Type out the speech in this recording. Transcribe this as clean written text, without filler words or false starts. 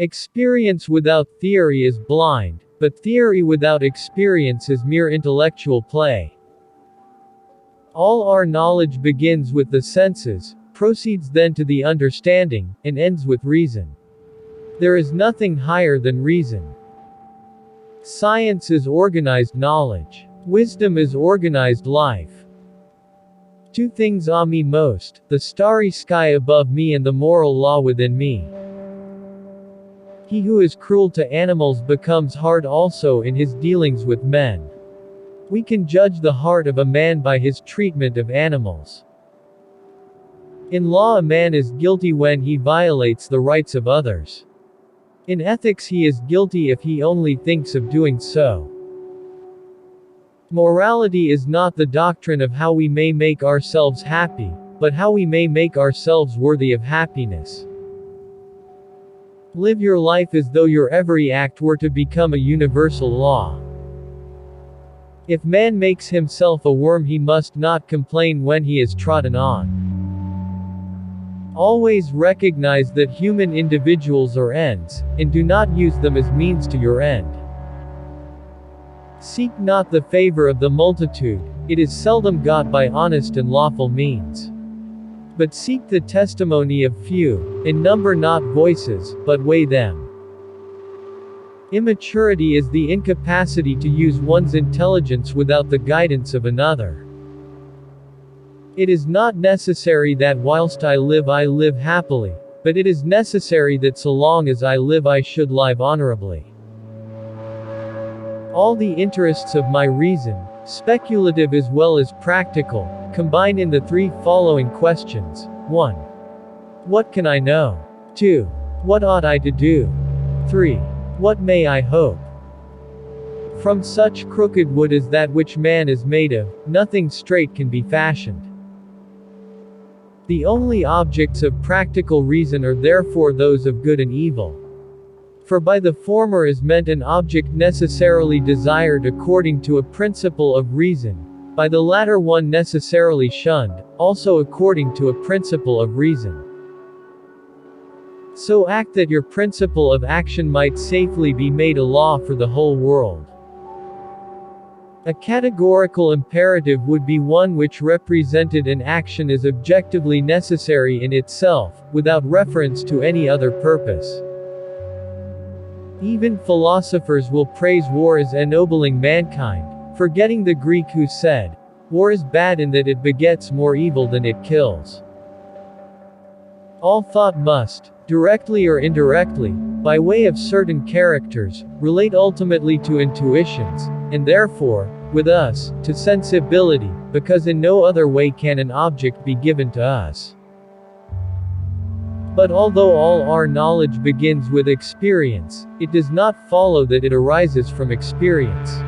Experience without theory is blind, but theory without experience is mere intellectual play. All our knowledge begins with the senses, proceeds then to the understanding, and ends with reason. There is nothing higher than reason. Science is organized knowledge. Wisdom is organized life. Two things awe me most, the starry sky above me and the moral law within me. He who is cruel to animals becomes hard also in his dealings with men. We can judge the heart of a man by his treatment of animals. In law, a man is guilty when he violates the rights of others. In ethics, he is guilty if he only thinks of doing so. Morality is not the doctrine of how we may make ourselves happy, but how we may make ourselves worthy of happiness. Live your life as though your every act were to become a universal law. If man makes himself a worm, he must not complain when he is trodden on. Always recognize that human individuals are ends, and do not use them as means to your end. Seek not the favor of the multitude, it is seldom got by honest and lawful means. But seek the testimony of few, and number not voices, but weigh them. Immaturity is the incapacity to use one's intelligence without the guidance of another. It is not necessary that whilst I live happily, but it is necessary that so long as I live I should live honorably. All the interests of my reason, speculative as well as practical, combine in the three following questions. 1. What can I know? 2. What ought I to do? 3. What may I hope? From such crooked wood as that which man is made of, nothing straight can be fashioned. The only objects of practical reason are therefore those of good and evil. For by the former is meant an object necessarily desired according to a principle of reason, by the latter one necessarily shunned, also according to a principle of reason. So act that your principle of action might safely be made a law for the whole world. A categorical imperative would be one which represented an action as objectively necessary in itself, without reference to any other purpose. Even philosophers will praise war as ennobling mankind, forgetting the Greek who said, "War is bad in that it begets more evil than it kills." All thought must, directly or indirectly, by way of certain characters, relate ultimately to intuitions, and therefore, with us, to sensibility, because in no other way can an object be given to us. But although all our knowledge begins with experience, it does not follow that it arises from experience.